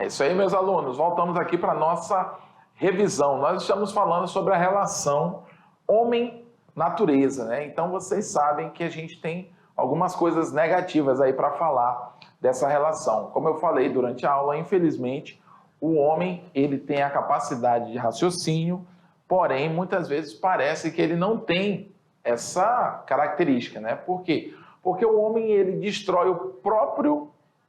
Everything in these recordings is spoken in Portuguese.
É isso aí, meus alunos. Voltamos aqui para a nossa revisão. Nós estamos falando sobre a relação homem-natureza, né? Então, vocês sabem que a gente tem algumas coisas negativas aí para falar dessa relação. Como eu falei durante a aula, infelizmente, o homem ele tem a capacidade de raciocínio, porém, muitas vezes parece que ele não tem essa característica, né? Por quê? Porque o homem ele destrói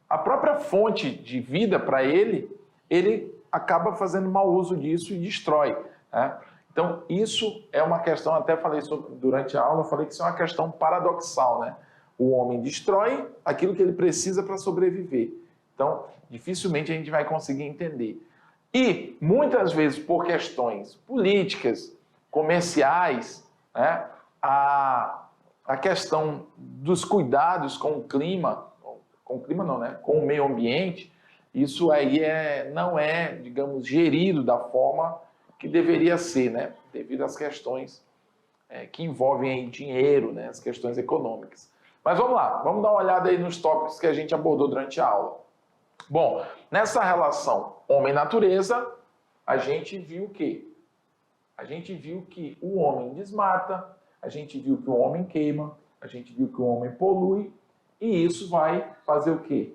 a própria fonte de vida para ele acaba fazendo mau uso disso e destrói, né? Então, isso é uma questão, até falei sobre, durante a aula, eu falei que isso é uma questão paradoxal, né? O homem destrói aquilo que ele precisa para sobreviver. Então, dificilmente a gente vai conseguir entender. E, muitas vezes, por questões políticas, comerciais, né? A questão dos cuidados com o clima não, né? Com o meio ambiente, isso aí não é, digamos, gerido da forma que deveria ser, né? Devido às questões que envolvem aí dinheiro, né? As questões econômicas. Mas vamos lá, vamos dar uma olhada aí nos tópicos que a gente abordou durante a aula. Bom, nessa relação homem-natureza, a gente viu o quê? A gente viu que o homem desmata, a gente viu que o homem queima, a gente viu que o homem polui, e isso vai fazer o quê?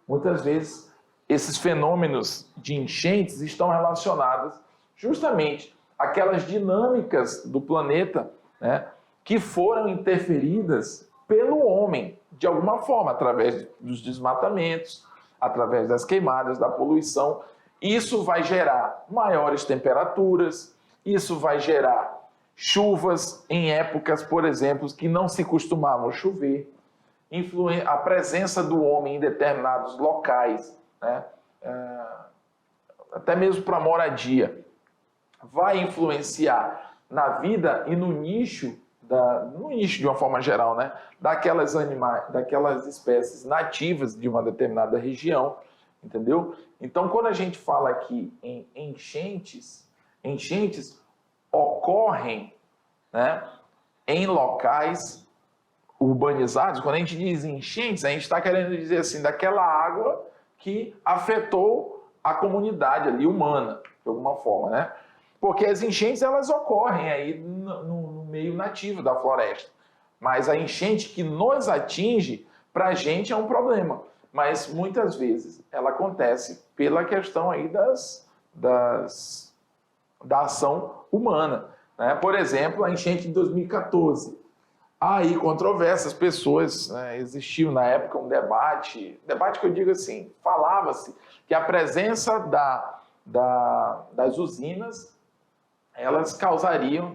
Muitas vezes, esses fenômenos de enchentes estão relacionados justamente àquelas dinâmicas do planeta, né, que foram interferidas pelo homem, de alguma forma, através dos desmatamentos, através das queimadas, da poluição. Isso vai gerar maiores temperaturas, isso vai gerar chuvas em épocas, por exemplo, que não se costumavam chover, a presença do homem em determinados locais, né, até mesmo para moradia, vai influenciar na vida e no nicho de uma forma geral, né, daquelas espécies nativas de uma determinada região, entendeu? Então, quando a gente fala aqui em enchentes ocorrem, né, em locais urbanizados. Quando a gente diz enchentes, a gente está querendo dizer assim, daquela água que afetou a comunidade ali humana, de alguma forma, né? Porque as enchentes, elas ocorrem aí no meio nativo da floresta. Mas a enchente que nos atinge, para a gente é um problema. Mas muitas vezes ela acontece pela questão aí da ação humana, né? Por exemplo, a enchente de 2014. Há aí controvérsias, pessoas, né, existiu na época um debate que eu digo assim, falava-se que a presença das usinas, elas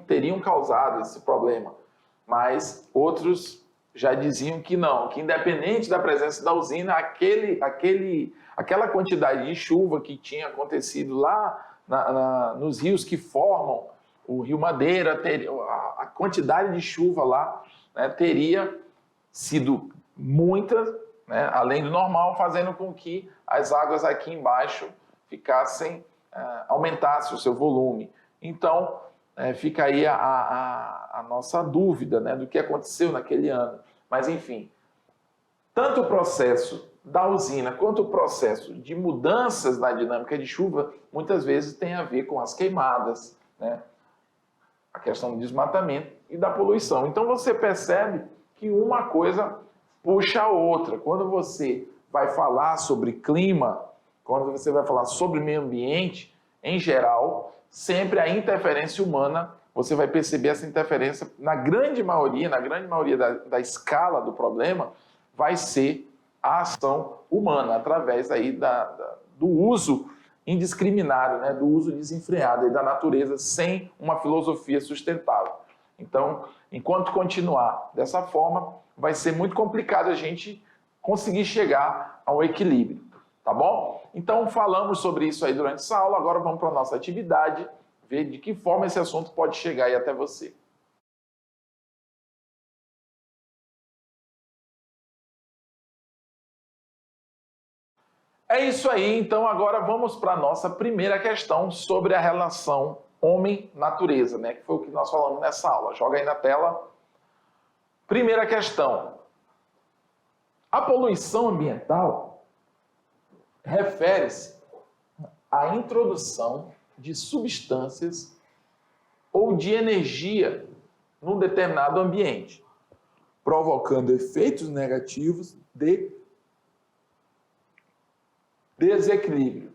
teriam causado esse problema, mas outros já diziam que não, que independente da presença da usina, aquela quantidade de chuva que tinha acontecido lá nos rios que formam o Rio Madeira, a quantidade de chuva lá, né, teria sido muita, né, além do normal, fazendo com que as águas aqui embaixo aumentassem o seu volume. Então, fica aí a nossa dúvida, né, do que aconteceu naquele ano. Mas, enfim, tanto o processo da usina quanto o processo de mudanças na dinâmica de chuva, muitas vezes tem a ver com as queimadas, né, a questão do desmatamento e da poluição. Então você percebe que uma coisa puxa a outra. Quando você vai falar sobre clima, quando você vai falar sobre meio ambiente, em geral, sempre a interferência humana, você vai perceber essa interferência na grande maioria da escala do problema, vai ser a ação humana, através aí do uso indiscriminado, né, do uso desenfreado da natureza sem uma filosofia sustentável. Então, enquanto continuar dessa forma, vai ser muito complicado a gente conseguir chegar ao equilíbrio, tá bom? Então, falamos sobre isso aí durante essa aula, agora vamos para a nossa atividade, ver de que forma esse assunto pode chegar aí até você. É isso aí, então agora vamos para a nossa primeira questão sobre a relação homem-natureza, né? Que foi o que nós falamos nessa aula. Joga aí na tela. Primeira questão. A poluição ambiental refere-se à introdução de substâncias ou de energia num determinado ambiente, provocando efeitos negativos de desequilíbrio.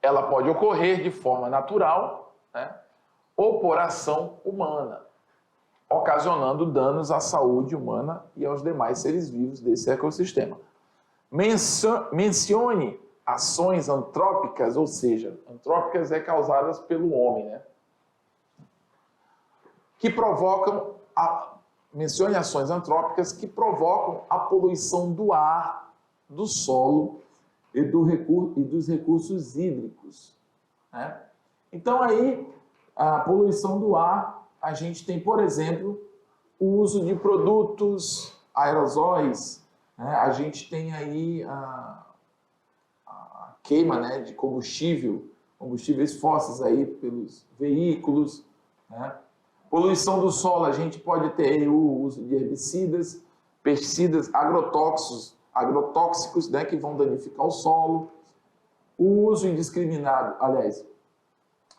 Ela pode ocorrer de forma natural, né, ou por ação humana, ocasionando danos à saúde humana e aos demais seres vivos desse ecossistema. Mencione ações antrópicas, ou seja, antrópicas é causadas pelo homem, né? Que provocam, mencione ações antrópicas que provocam a poluição do ar, do solo e dos recursos hídricos, né? Então aí, a poluição do ar, a gente tem, por exemplo, o uso de produtos aerosóis, né? A gente tem aí a queima, né, de combustíveis fósseis aí pelos veículos, né? Poluição do solo, a gente pode ter o uso de herbicidas, pesticidas, agrotóxicos, né, que vão danificar o solo. O uso indiscriminado, aliás,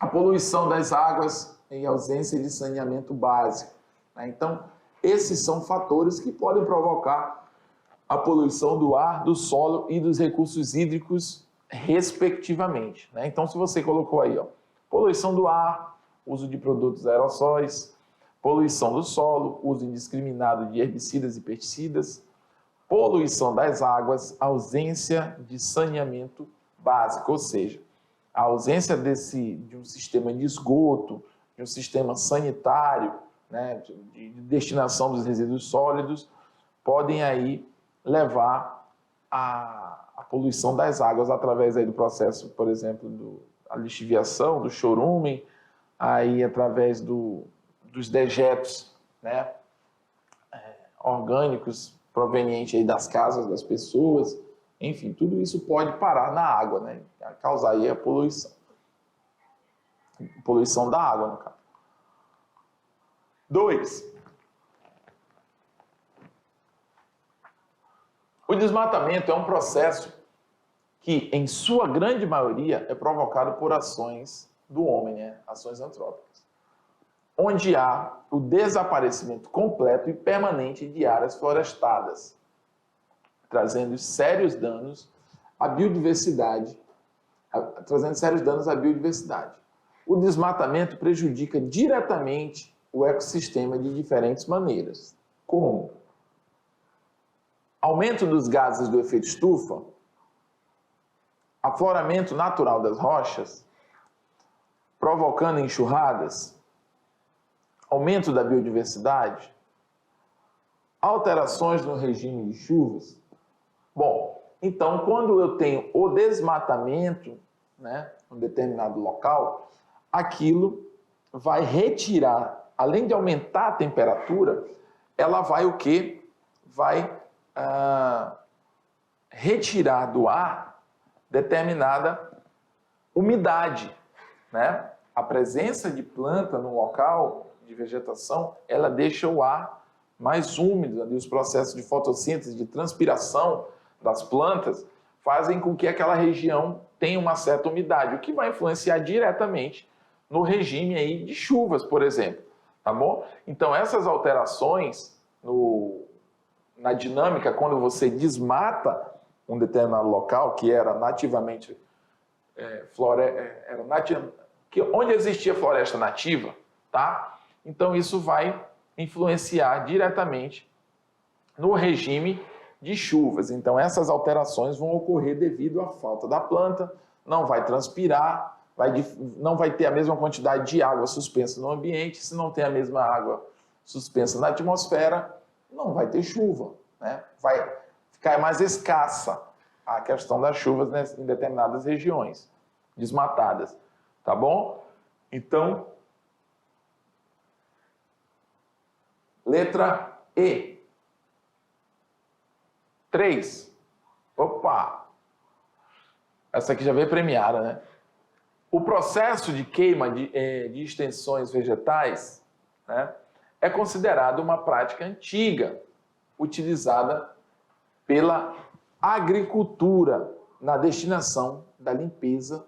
a poluição das águas em ausência de saneamento básico, né? Então, esses são fatores que podem provocar a poluição do ar, do solo e dos recursos hídricos, respectivamente, né? Então, se você colocou aí, ó, poluição do ar, uso de produtos aerossóis, poluição do solo, uso indiscriminado de herbicidas e pesticidas, poluição das águas, ausência de saneamento básico, ou seja, a ausência de um sistema de esgoto, de um sistema sanitário, né, de destinação dos resíduos sólidos, podem aí levar à poluição das águas através aí do processo, por exemplo, da lixiviação, do chorume, aí através dos dejetos, né, orgânicos provenientes aí das casas das pessoas, enfim, tudo isso pode parar na água, né, causar aí a poluição da água, no caso. 2. O desmatamento é um processo que, em sua grande maioria, é provocado por ações do homem, né? Ações antrópicas, onde há o desaparecimento completo e permanente de áreas florestadas, trazendo sérios danos à biodiversidade, O desmatamento prejudica diretamente o ecossistema de diferentes maneiras, como aumento dos gases do efeito estufa, afloramento natural das rochas, provocando enxurradas, aumento da biodiversidade, alterações no regime de chuvas. Bom, então, quando eu tenho o desmatamento, né, em um determinado local, aquilo vai retirar, além de aumentar a temperatura, ela vai o quê? Vai retirar do ar determinada umidade, né? A presença de planta no local de vegetação, ela deixa o ar mais úmido, ali os processos de fotossíntese, de transpiração das plantas, fazem com que aquela região tenha uma certa umidade, o que vai influenciar diretamente no regime aí de chuvas, por exemplo, tá bom? Então, essas alterações na dinâmica, quando você desmata um determinado local que era nativamente onde existia floresta nativa, tá? Então isso vai influenciar diretamente no regime de chuvas. Então essas alterações vão ocorrer devido à falta da planta, não vai transpirar, não vai ter a mesma quantidade de água suspensa no ambiente. Se não tem a mesma água suspensa na atmosfera, não vai ter chuva, né? Vai ficar mais escassa a questão das chuvas em determinadas regiões desmatadas, tá bom? Então, letra E. 3. Opa! Essa aqui já veio premiada, né? O processo de queima de extensões vegetais, né, é considerado uma prática antiga, utilizada pela agricultura, na destinação da limpeza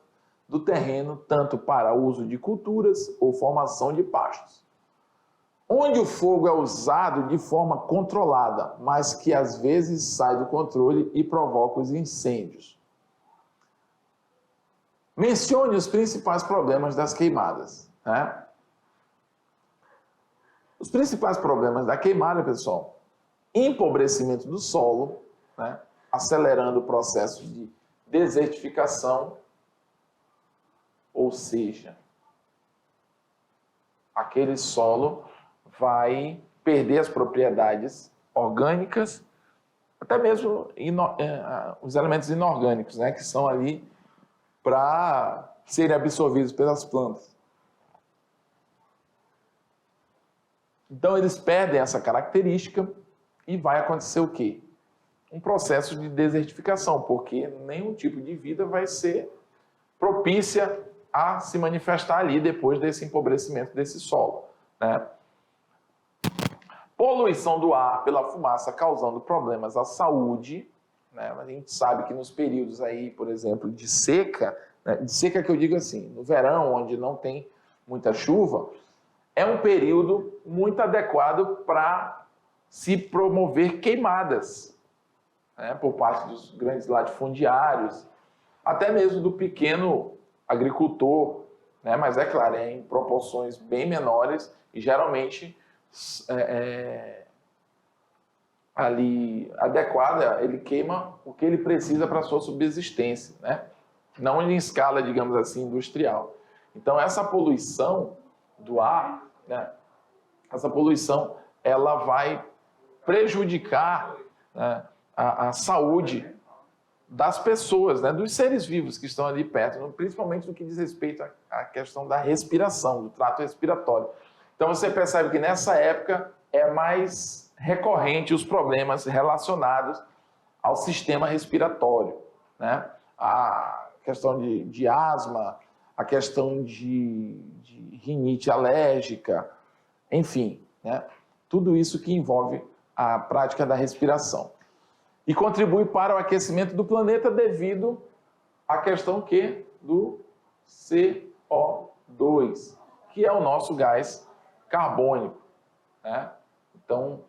do terreno, tanto para uso de culturas ou formação de pastos. Onde o fogo é usado de forma controlada, mas que às vezes sai do controle e provoca os incêndios. Mencione os principais problemas das queimadas, né? Os principais problemas da queimada, pessoal: empobrecimento do solo, né? Acelerando o processo de desertificação, ou seja, aquele solo vai perder as propriedades orgânicas, até mesmo os elementos inorgânicos, né, que são ali para serem absorvidos pelas plantas. Então, eles perdem essa característica e vai acontecer o quê? Um processo de desertificação, porque nenhum tipo de vida vai ser propícia a se manifestar ali depois desse empobrecimento desse solo, né? Poluição do ar pela fumaça causando problemas à saúde, né? A gente sabe que nos períodos aí, por exemplo, de seca, né? De seca que eu digo assim, no verão, onde não tem muita chuva, é um período muito adequado para se promover queimadas, né? Por parte dos grandes latifundiários, até mesmo do pequeno agricultor, né? Mas é claro, é em proporções bem menores e geralmente ali adequada, ele queima o que ele precisa para a sua subsistência, né? Não em escala, digamos assim, industrial. Então, essa poluição do ar, né? Essa poluição, ela vai prejudicar, né, a saúde das pessoas, né, dos seres vivos que estão ali perto, principalmente no que diz respeito à questão da respiração, do trato respiratório. Então você percebe que nessa época é mais recorrente os problemas relacionados ao sistema respiratório, né? A questão de asma, a questão de rinite alérgica, enfim, né? Tudo isso que envolve a prática da respiração. E contribui para o aquecimento do planeta devido à questão do CO2, que é o nosso gás carbônico, né? Então,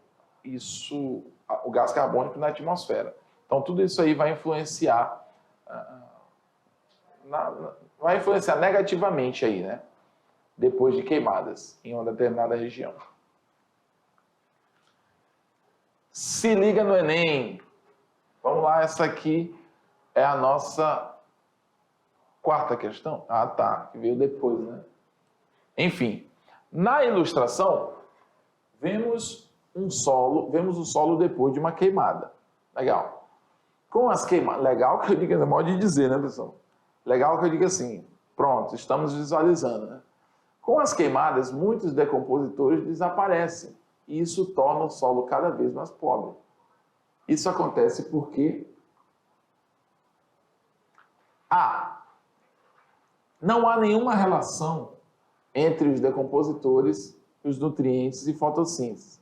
o gás carbônico na atmosfera. Então, tudo isso aí vai influenciar, negativamente aí, né? Depois de queimadas em uma determinada região. Se liga no Enem. Vamos lá, essa aqui é a nossa quarta questão. Ah, tá, que veio depois, né? Enfim, na ilustração, vemos o solo depois de uma queimada. Legal. Com as queimadas, legal que eu diga, é modo de dizer, né, pessoal? Legal que eu diga assim, pronto, estamos visualizando, né? Com as queimadas, muitos decompositores desaparecem e isso torna o solo cada vez mais pobre. Isso acontece porque não há nenhuma relação entre os decompositores, os nutrientes e fotossíntese.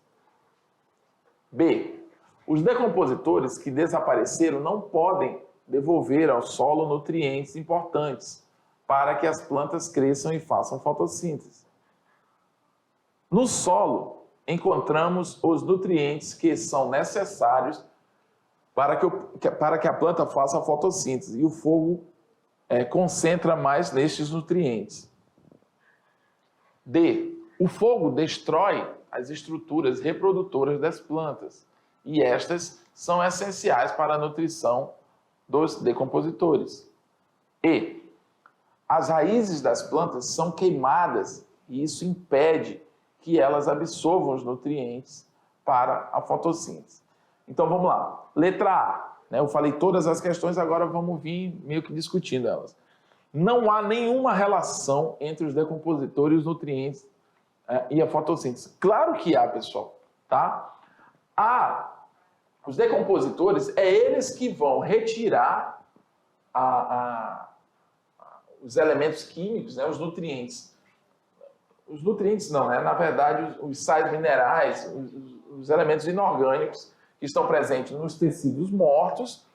B. Os decompositores que desapareceram não podem devolver ao solo nutrientes importantes para que as plantas cresçam e façam fotossíntese. No solo, encontramos os nutrientes que são necessários para que a planta faça a fotossíntese e o fogo concentra mais nestes nutrientes. D. O fogo destrói as estruturas reprodutoras das plantas e estas são essenciais para a nutrição dos decompositores. E. As raízes das plantas são queimadas e isso impede que elas absorvam os nutrientes para a fotossíntese. Então vamos lá. Letra A. Né? Eu falei todas as questões, agora vamos vir meio que discutindo elas. Não há nenhuma relação entre os decompositores, os nutrientes e a fotossíntese. Claro que há, pessoal. Tá? Os decompositores, eles que vão retirar os elementos químicos, né? Os nutrientes. Os nutrientes não, né? Na verdade, os sais minerais, os elementos inorgânicos que estão presentes nos tecidos mortos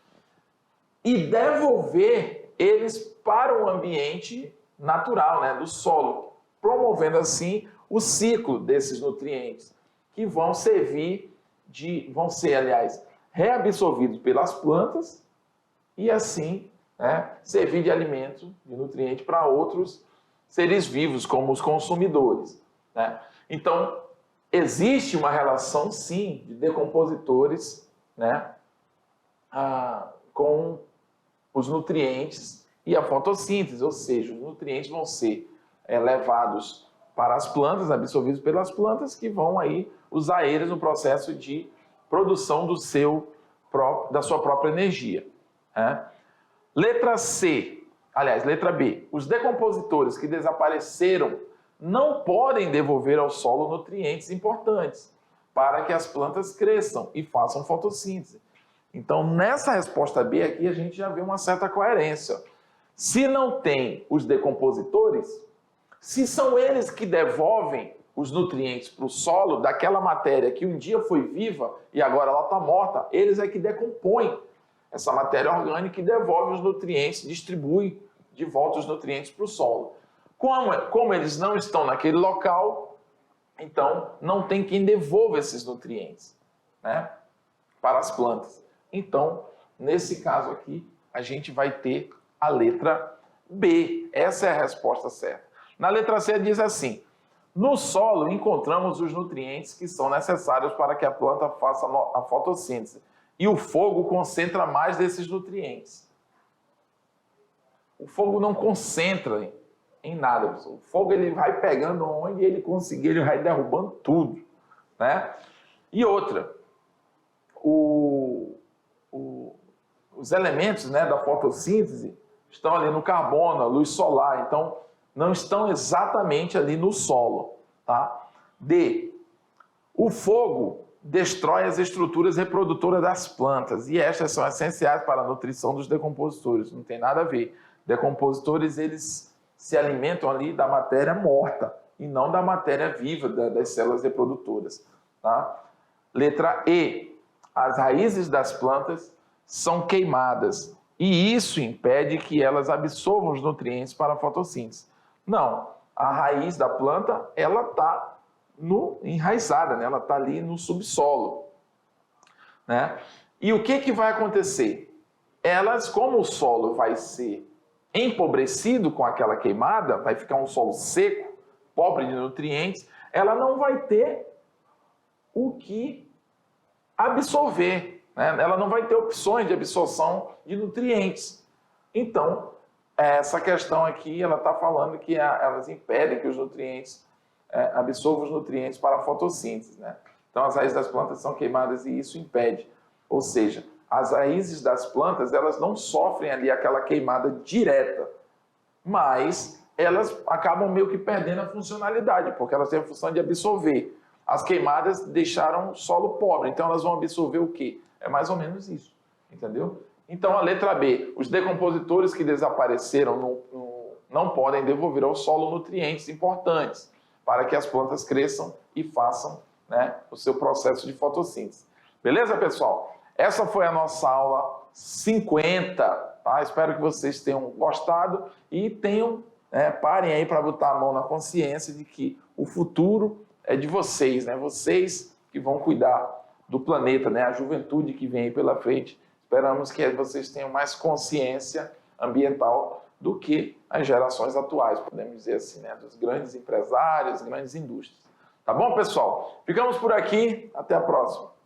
e devolver eles para o ambiente natural, né, do solo, promovendo assim o ciclo desses nutrientes, que vão ser, aliás, reabsorvidos pelas plantas e assim, né, servir de alimento, de nutriente para outros seres vivos, como os consumidores, né? Então, existe uma relação, sim, de decompositores, né, com os nutrientes e a fotossíntese, ou seja, os nutrientes vão ser levados para as plantas, absorvidos pelas plantas, que vão aí usar eles no processo de produção da sua própria energia, né? Letra B. Os decompositores que desapareceram não podem devolver ao solo nutrientes importantes para que as plantas cresçam e façam fotossíntese. Então, nessa resposta B aqui, a gente já vê uma certa coerência. Se não tem os decompositores, se são eles que devolvem os nutrientes para o solo daquela matéria que um dia foi viva e agora ela está morta, eles é que decompõem essa matéria orgânica e devolve os nutrientes, distribui de volta os nutrientes para o solo. Como eles não estão naquele local, então não tem quem devolva esses nutrientes, né, para as plantas. Então, nesse caso aqui, a gente vai ter a letra B. Essa é a resposta certa. Na letra C diz assim: no solo encontramos os nutrientes que são necessários para que a planta faça a fotossíntese. E o fogo concentra mais desses nutrientes. O fogo não concentra em nada. O fogo ele vai pegando onde ele conseguir, ele vai derrubando tudo, né? E outra, os elementos, né, da fotossíntese estão ali no carbono, a luz solar, então não estão exatamente ali no solo, tá? D. O fogo destrói as estruturas reprodutoras das plantas e estas são essenciais para a nutrição dos decompositores. Não tem nada a ver. Decompositores, eles se alimentam ali da matéria morta e não da matéria viva das células reprodutoras, tá? Letra E. As raízes das plantas são queimadas e isso impede que elas absorvam os nutrientes para a fotossíntese. Não, a raiz da planta, ela está enraizada, né? Ela está ali no subsolo, né? E o que vai acontecer? Elas, como o solo vai ser empobrecido com aquela queimada, vai ficar um solo seco, pobre de nutrientes, ela não vai ter o que absorver, né? Ela não vai ter opções de absorção de nutrientes. Então, essa questão aqui, ela está falando que elas impedem que os nutrientes absorvam os nutrientes para a fotossíntese, né? Então, as raízes das plantas são queimadas e isso impede. Ou seja, as raízes das plantas, elas não sofrem ali aquela queimada direta, mas elas acabam meio que perdendo a funcionalidade, porque elas têm a função de absorver. As queimadas deixaram o solo pobre, então elas vão absorver o quê? É mais ou menos isso, entendeu? Então, a letra B, os decompositores que desapareceram não podem devolver ao solo nutrientes importantes para que as plantas cresçam e façam, né, o seu processo de fotossíntese. Beleza, pessoal? Essa foi a nossa aula 50, tá? Espero que vocês tenham gostado e parem aí para botar a mão na consciência de que o futuro é de vocês, né? Vocês que vão cuidar do planeta, né? A juventude que vem aí pela frente. Esperamos que vocês tenham mais consciência ambiental do que as gerações atuais, podemos dizer assim, né? Dos grandes empresários, grandes indústrias. Tá bom, pessoal? Ficamos por aqui. Até a próxima.